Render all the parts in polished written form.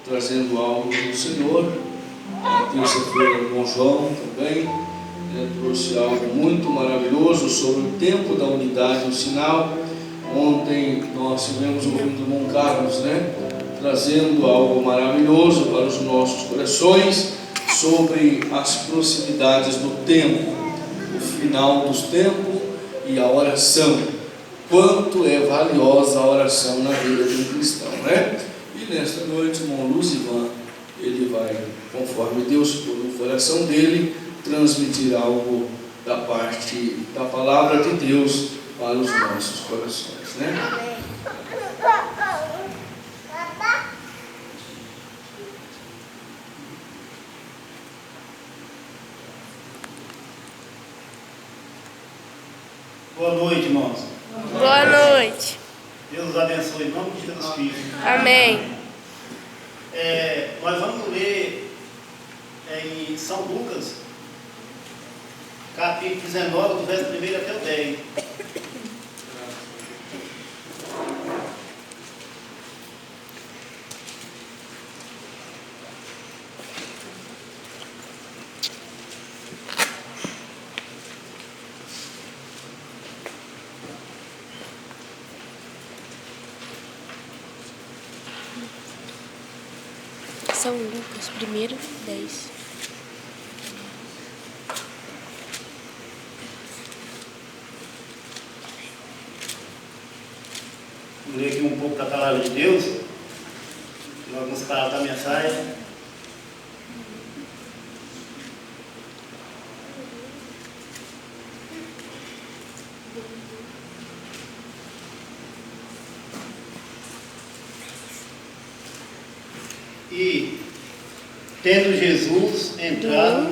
trazendo algo do Senhor. Na terça-feira, o irmão João também trouxe algo muito maravilhoso sobre o tempo da unidade, o sinal. Ontem nós tivemos ouvindo o irmão Carlos, trazendo algo maravilhoso para os nossos corações sobre as proximidades do tempo, o final dos tempos e a oração. Quanto é valiosa a oração na vida de um cristão, E nesta noite, o irmão Luzivan, ele vai, conforme Deus pôs no coração dele, transmitir algo da parte da palavra de Deus para os nossos corações, Boa noite, irmãos. Boa noite. Deus os abençoe em nome de Jesus Cristo. Amém. Nós vamos ler em São Lucas, capítulo 19, do verso 1 até o 10. São Lucas, 1, 10. Vou ler aqui um pouco da palavra de Deus, em algumas palavras da mensagem. E, tendo Jesus entrado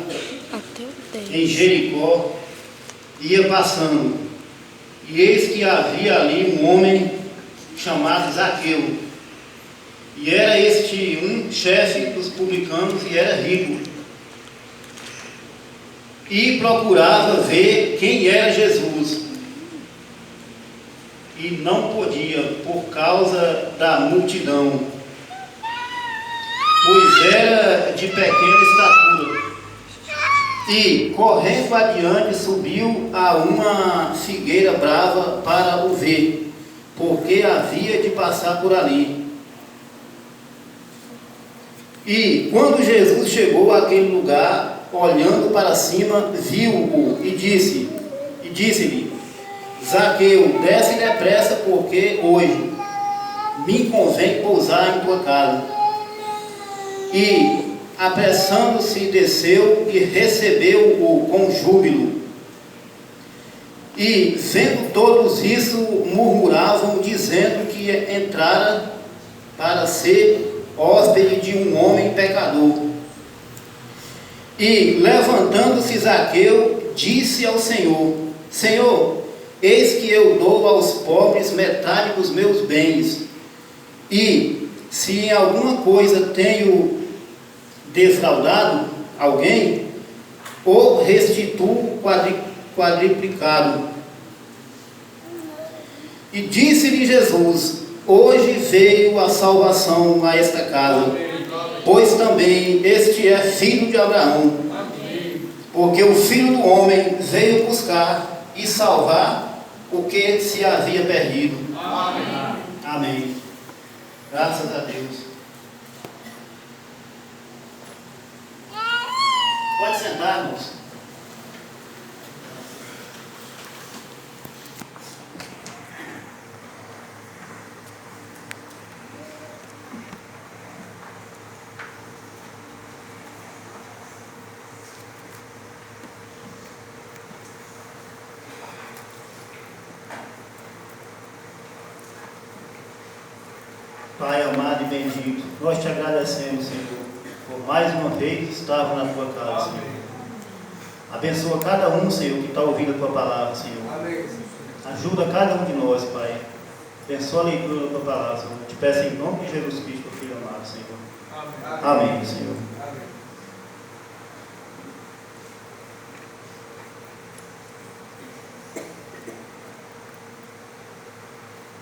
em Jericó, ia passando, e eis que havia ali um homem chamado Zaqueu, e era este um chefe dos publicanos e era rico, e procurava ver quem era Jesus, e não podia por causa da multidão, pois era de pequena estatura. E, correndo adiante, subiu a uma figueira brava para o ver, porque havia de passar por ali. E, quando Jesus chegou àquele lugar, olhando para cima, viu-o e disse-lhe: Zaqueu, desce depressa, porque hoje me convém pousar em tua casa. E, apressando-se, desceu e recebeu-o com júbilo. E, vendo todos isso, murmuravam, dizendo que entrara para ser hóspede de um homem pecador. E, levantando-se Zaqueu, disse ao Senhor: Senhor, eis que eu dou aos pobres metade dos meus bens, e, se em alguma coisa tenho defraudado alguém, ou restituo quadriplicado. E disse-lhe Jesus: hoje veio a salvação a esta casa, pois também este é filho de Abraão, porque o Filho do Homem veio buscar e salvar o que se havia perdido. Amém. Graças a Deus. Pode sentar, irmãos. Pai amado e bendito, nós te agradecemos, Senhor, por mais uma vez estarmos na tua casa, Senhor. Abençoa cada um, Senhor, que está ouvindo a tua palavra, Senhor. Ajuda cada um de nós, Pai. Abençoa a leitura da tua palavra, Senhor. Te peço em nome de Jesus Cristo, Filho amado, Senhor. Amém, Senhor.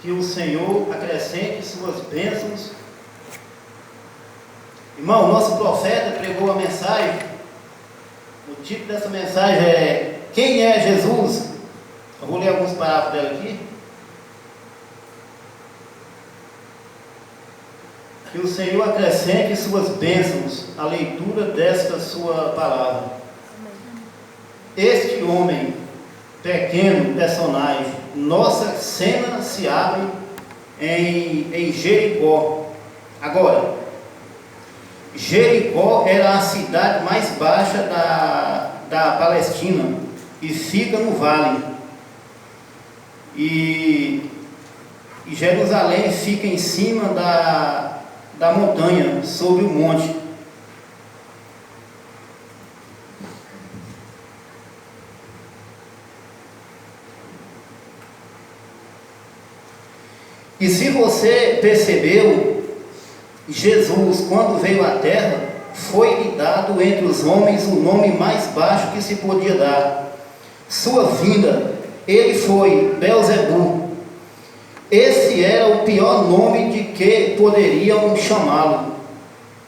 Que o Senhor acrescente suas bênçãos Irmão, o nosso profeta pregou a mensagem. O título dessa mensagem é: quem é Jesus? Eu vou ler alguns parágrafos dela aqui. Que o Senhor acrescente suas bênçãos à leitura desta sua palavra. Este homem, pequeno personagem, nossa cena se abre em Jericó. Agora, Jericó era a cidade mais baixa da Palestina e fica no vale. E Jerusalém fica em cima da montanha, sobre o monte. E se você percebeu, Jesus, quando veio à terra, foi-lhe dado entre os homens o nome mais baixo que se podia dar. Sua vinda, ele foi Beelzebu. Esse era o pior nome de que poderiam chamá-lo,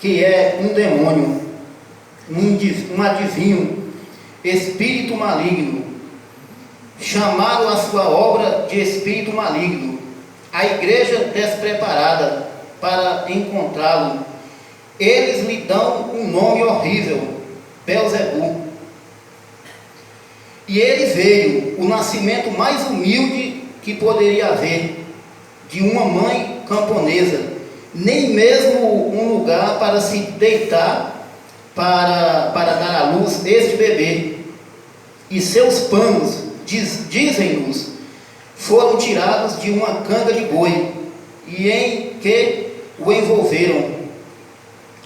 que é um demônio, um adivinho, espírito maligno. Chamaram a sua obra de espírito maligno. A igreja despreparada para encontrá-lo. Eles lhe dão um nome horrível, Beelzebu. E ele veio, o nascimento mais humilde que poderia haver, de uma mãe camponesa, nem mesmo um lugar para se deitar para dar à luz este bebê. E seus panos, dizem-nos, foram tirados de uma canga de boi, e em que o envolveram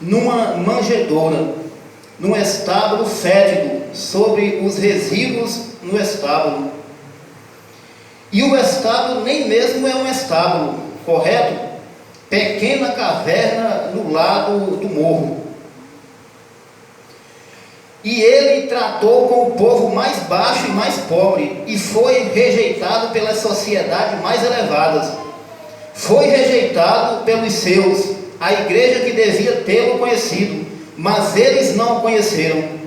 numa manjedoura, num estábulo fétido, sobre os resíduos no estábulo. E o estábulo nem mesmo é um estábulo, correto? Pequena caverna no lado do morro. E ele tratou com o povo mais baixo e mais pobre, e foi rejeitado pelas sociedades mais elevadas. Foi rejeitado pelos seus, a igreja que devia tê-lo conhecido, mas eles não o conheceram.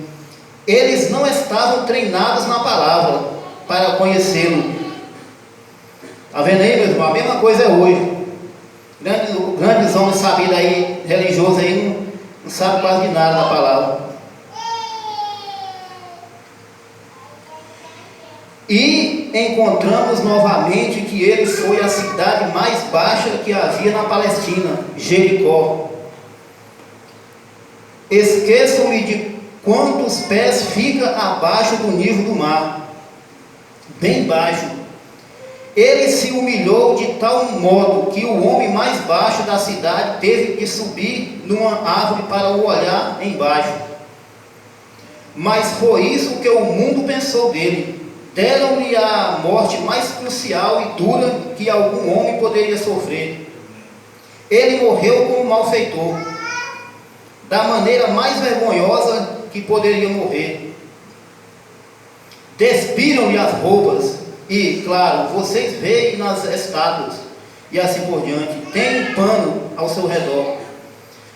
Eles não estavam treinados na palavra para conhecê-lo. Está vendo aí, meu irmão? A mesma coisa é hoje. Grandes homens sabidos aí, religiosos aí, não sabem quase de nada da palavra. E encontramos novamente que ele foi a cidade mais baixa que havia na Palestina, Jericó. Esqueçam-me de quantos pés fica abaixo do nível do mar. Bem baixo. Ele se humilhou de tal modo que o homem mais baixo da cidade teve que subir numa árvore para o olhar embaixo. Mas foi isso que o mundo pensou dele. Deram-lhe a morte mais crucial e dura que algum homem poderia sofrer. Ele morreu como malfeitor, da maneira mais vergonhosa que poderia morrer. Despiram-lhe as roupas, e, claro, vocês veem nas estátuas, e assim por diante, tem um pano ao seu redor.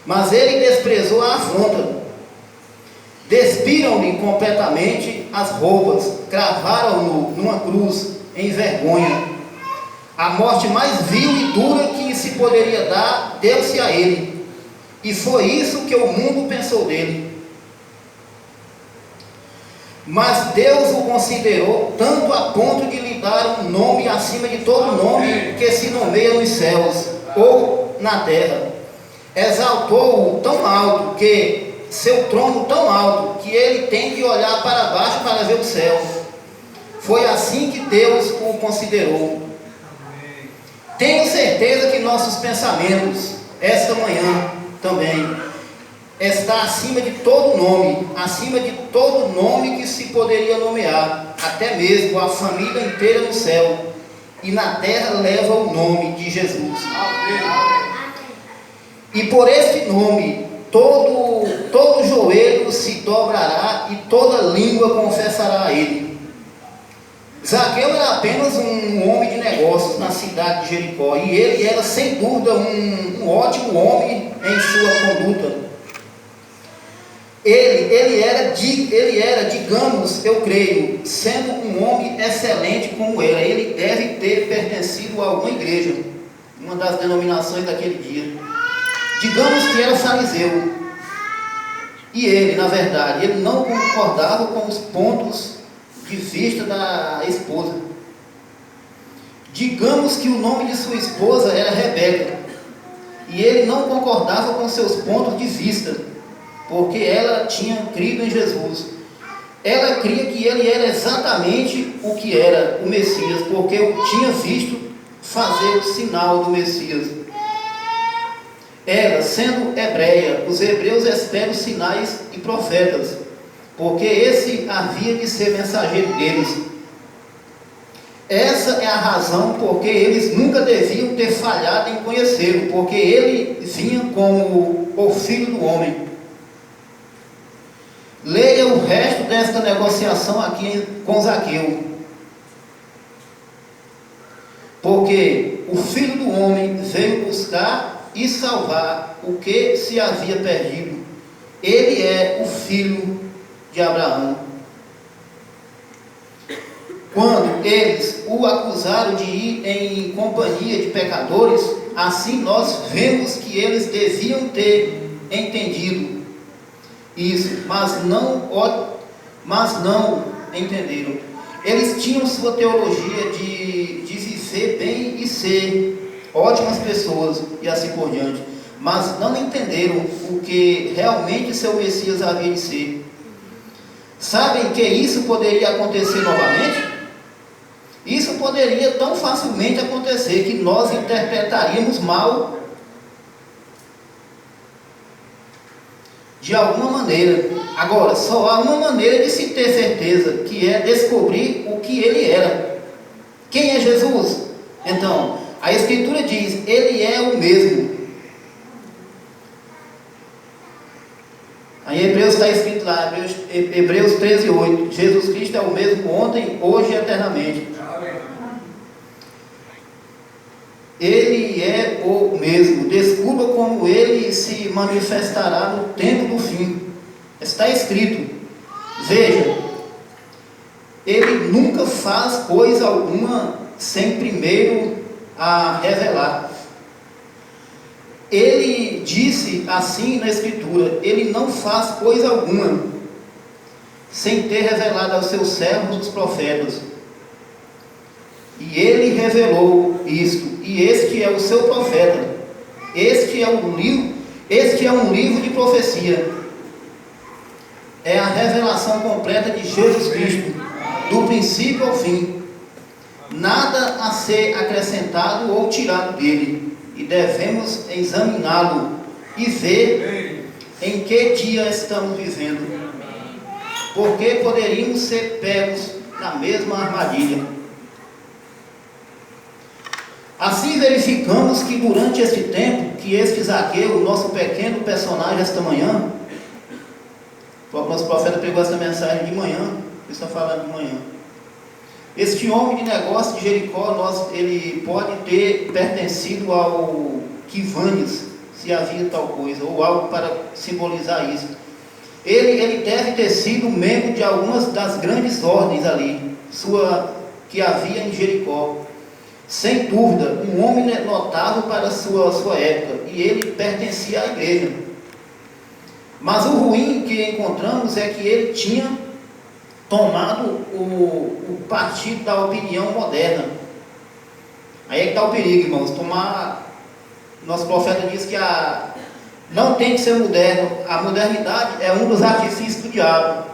Mas ele desprezou a afronta. Despiram-lhe completamente as roupas, cravaram-no numa cruz, em vergonha. A morte mais vil e dura que se poderia dar, deu-se a ele. E foi isso que o mundo pensou dele. Mas Deus o considerou tanto a ponto de lhe dar um nome acima de todo nome que se nomeia nos céus ou na terra. Exaltou-o tão alto que seu trono tão alto que ele tem que olhar para baixo para ver o céu. Foi assim que Deus o considerou. Tenho certeza que nossos pensamentos, esta manhã também, está acima de todo nome, acima de todo nome que se poderia nomear, até mesmo a família inteira no céu, e na terra leva o nome de Jesus. E por este nome, todo joelho se dobrará e toda língua confessará a ele. Zaqueu era apenas um homem de negócios na cidade de Jericó, e ele era sem dúvida um ótimo homem em sua conduta. Ele era, digamos, eu creio, sendo um homem excelente como era, ele deve ter pertencido a alguma igreja, uma das denominações daquele dia. Digamos que era fariseu. E ele, na verdade, ele não concordava com os pontos de vista da esposa. Digamos que o nome de sua esposa era Rebeca. E ele não concordava com seus pontos de vista, porque ela tinha crido em Jesus. Ela cria que ele era exatamente o que era o Messias, porque eu tinha visto fazer o sinal do Messias. Ela, sendo hebreia, os hebreus esperam sinais e profetas, porque esse havia de ser mensageiro deles. Essa é a razão porque eles nunca deviam ter falhado em conhecê-lo, porque ele vinha como o Filho do Homem. Leia o resto desta negociação aqui com Zaqueu. Porque o Filho do Homem veio buscar e salvar o que se havia perdido. Ele é o filho de Abraão. Quando eles o acusaram de ir em companhia de pecadores, assim nós vemos que eles deviam ter entendido isso, mas não entenderam. Eles tinham sua teologia de viver bem e ser ótimas pessoas e assim por diante, mas não entenderam o que realmente seu Messias havia de ser. Sabem que isso poderia acontecer novamente? Isso poderia tão facilmente acontecer que nós interpretaríamos mal de alguma maneira. Agora, só há uma maneira de se ter certeza, que é descobrir o que ele era. Quem é Jesus? Então, a Escritura diz, ele é o mesmo. Em Hebreus está escrito lá, Hebreus 13:8, Jesus Cristo é o mesmo ontem, hoje e eternamente. Ele é o mesmo. Descubra como ele se manifestará no tempo do fim. Está escrito. Veja, ele nunca faz coisa alguma sem primeiro a revelar. Ele disse assim na Escritura, ele não faz coisa alguma sem ter revelado aos seus servos os profetas. E ele revelou isto, e este é o seu profeta. Este é um livro de profecia. É a revelação completa de Jesus Cristo, do princípio ao fim. Nada a ser acrescentado ou tirado dele. E devemos examiná-lo e ver em que dia estamos vivendo. Porque poderíamos ser pegos na mesma armadilha. Assim verificamos que durante este tempo, que este Zaqueu, o nosso pequeno personagem esta manhã, o nosso profeta pegou essa mensagem de manhã, ele está falando de manhã. Este homem de negócio de Jericó, ele pode ter pertencido ao Quivanes, se havia tal coisa, ou algo para simbolizar isso. Ele deve ter sido membro de algumas das grandes ordens ali, que havia em Jericó. Sem dúvida, um homem notável para a sua época, e ele pertencia à igreja. Mas o ruim que encontramos é que ele tinha tomado o partido da opinião moderna. Aí é que está o perigo, irmãos. Nosso profeta diz que não tem que ser moderno. A modernidade é um dos artifícios do diabo.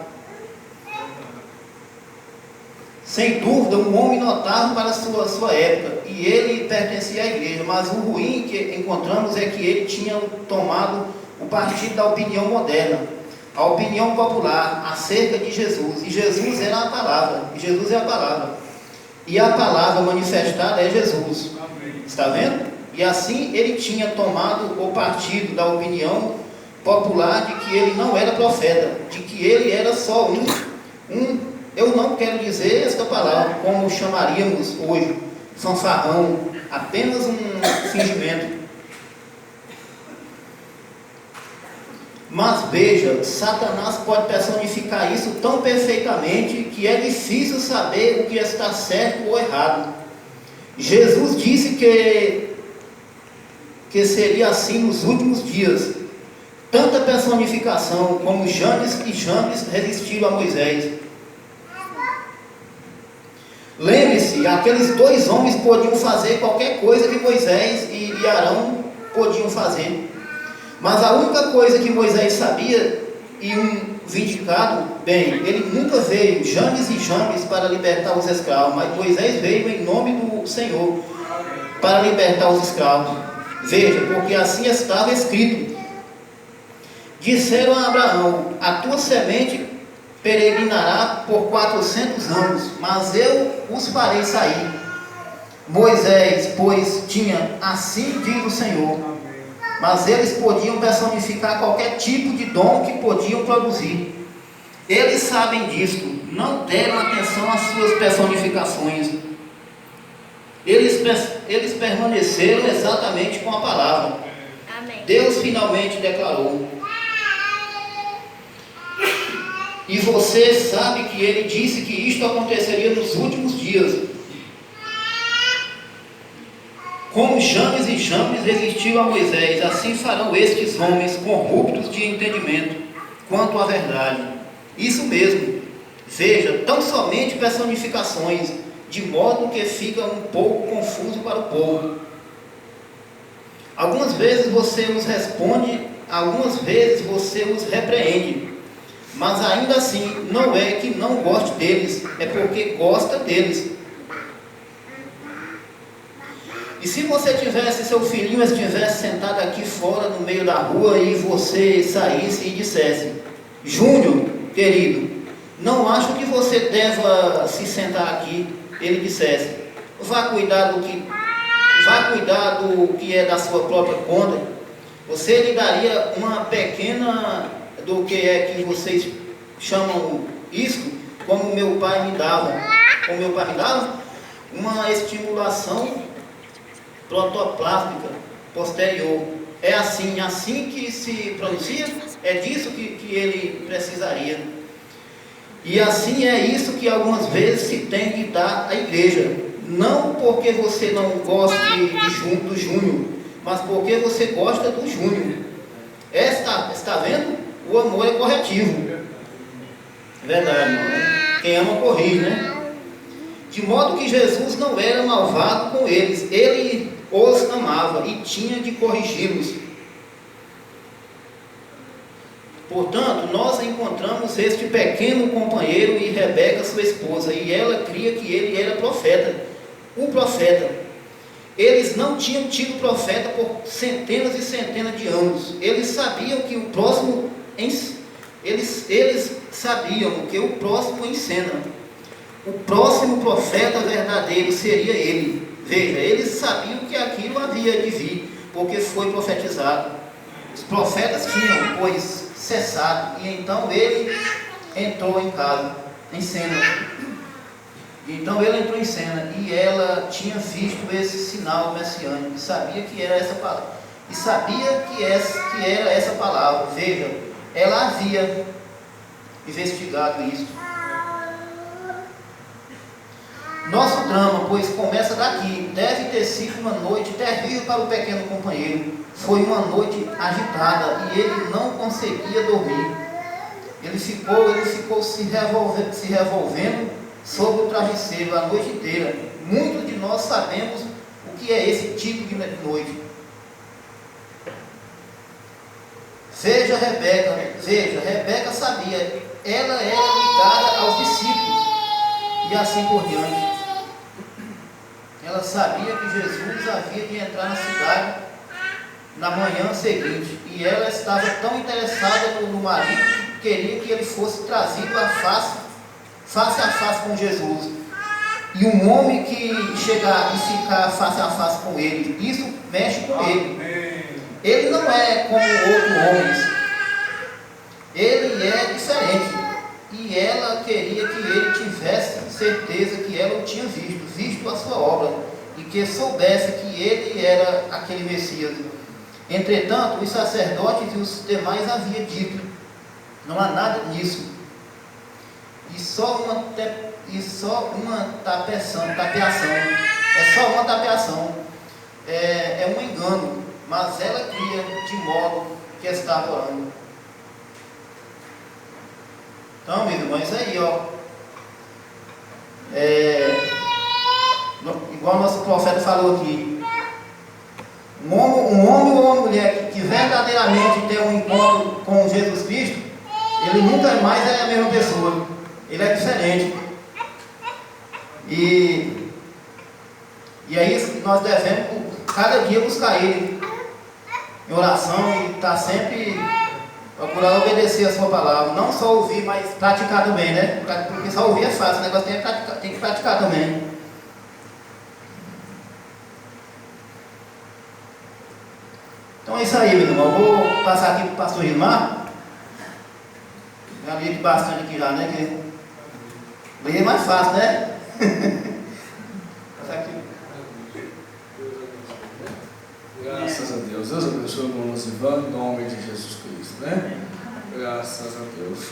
Sem dúvida, um homem notável para a sua época, e ele pertencia à igreja, mas o ruim que encontramos é que ele tinha tomado o partido da opinião moderna, a opinião popular acerca de Jesus, e Jesus era a palavra, e Jesus é a palavra, e a palavra manifestada é Jesus. Está vendo? E assim ele tinha tomado o partido da opinião popular de que ele não era profeta, de que ele era só eu não quero dizer esta palavra como chamaríamos hoje, fanfarrão, apenas um fingimento. Mas veja, Satanás pode personificar isso tão perfeitamente que é difícil saber o que está certo ou errado. Jesus disse que seria assim nos últimos dias. Tanta personificação como Janes e Jambres resistiram a Moisés. Lembre-se, aqueles dois homens podiam fazer qualquer coisa que Moisés e Arão podiam fazer. Mas a única coisa que Moisés sabia, e um vindicado, bem, ele nunca veio, Janes e Jambres, para libertar os escravos, mas Moisés veio em nome do Senhor, para libertar os escravos. Veja, porque assim estava escrito. Disseram a Abraão: a tua semente peregrinará por 400 anos, mas eu os farei sair. Moisés, pois, tinha, assim diz o Senhor. Mas eles podiam personificar qualquer tipo de dom que podiam produzir. Eles sabem disto, não deram atenção às suas personificações. Eles permaneceram exatamente com a palavra. Amém. Deus finalmente declarou. E você sabe que ele disse que isto aconteceria nos últimos dias. Como Janes e Jambres resistiram a Moisés, assim farão estes homens corruptos de entendimento quanto à verdade. Isso mesmo. Veja, tão somente personificações, de modo que fica um pouco confuso para o povo. Algumas vezes você os responde, algumas vezes você os repreende, mas ainda assim não é que não goste deles, é porque gosta deles. E se você tivesse, seu filhinho estivesse sentado aqui fora no meio da rua e você saísse e dissesse: Júnior, querido, não acho que você deva se sentar aqui. Ele dissesse: vá cuidar do que é da sua própria conta. Você lhe daria uma pequena, do que é que vocês chamam isso, como meu pai me dava. Como meu pai me dava? Uma estimulação protoplásmica posterior. É assim que se pronuncia? É disso que ele precisaria. E assim é isso que algumas vezes se tem que dar à igreja. Não porque você não goste do Júnior, mas porque você gosta do Júnior. Está vendo? O amor é corretivo. É verdade, né? Quem ama corrige, né? De modo que Jesus não era malvado com eles. Ele os amava e tinha de corrigi-los. Portanto, nós encontramos este pequeno companheiro e Rebeca, sua esposa, e ela cria que ele era profeta, o profeta. Eles não tinham tido profeta por centenas e centenas de anos. Eles sabiam que o próximo, eles sabiam que o próximo encena. O próximo profeta verdadeiro seria ele. Veja, eles sabiam que aquilo havia de vir, porque foi profetizado. Os profetas tinham, pois, cessado, e então ele entrou em cena. Então ele entrou em cena, e ela tinha visto esse sinal messiânico, e sabia que era essa palavra. E sabia que era essa palavra. Veja, ela havia investigado isso. Nosso drama, pois, começa daqui. Deve ter sido uma noite terrível para o pequeno companheiro. Foi uma noite agitada e ele não conseguia dormir. Ele ficou se revolvendo sobre o travesseiro a noite inteira. Muitos de nós sabemos o que é esse tipo de noite. Veja, Rebeca sabia. Ela era ligada aos discípulos e assim por diante. Ela sabia que Jesus havia de entrar na cidade na manhã seguinte, e ela estava tão interessada no marido que queria que ele fosse trazido face a face com Jesus. E um homem que chegar e ficar face a face com ele, isso mexe com ele. Ele não é como outros homens, ele é diferente. E ela queria que ele tivesse certeza que ela o tinha visto a sua obra, e que soubesse que ele era aquele Messias. Entretanto, os sacerdotes e os demais haviam dito: não há nada nisso. E só uma tapeação. É só uma tapeação. É um engano. Mas ela cria de modo que estava orando. Então, meu irmão, é isso aí, ó. Igual o nosso profeta falou aqui. Um homem ou uma mulher que verdadeiramente tem um encontro com Jesus Cristo, ele nunca mais é a mesma pessoa. Ele é diferente. E aí nós devemos cada dia buscar Ele em oração e estar sempre procurando obedecer a sua palavra. Não só ouvir, mas praticar também, né? Porque só ouvir é fácil, o negócio tem que praticar também. Então é isso aí, meu irmão. Eu vou passar aqui para o pastor Gilmar. Já li bastante aqui já, né? Que ler é mais fácil, né? Passar aqui. Graças a Deus. Deus abençoe o irmão Lucivan, em nome de Jesus Cristo, né? Graças a Deus.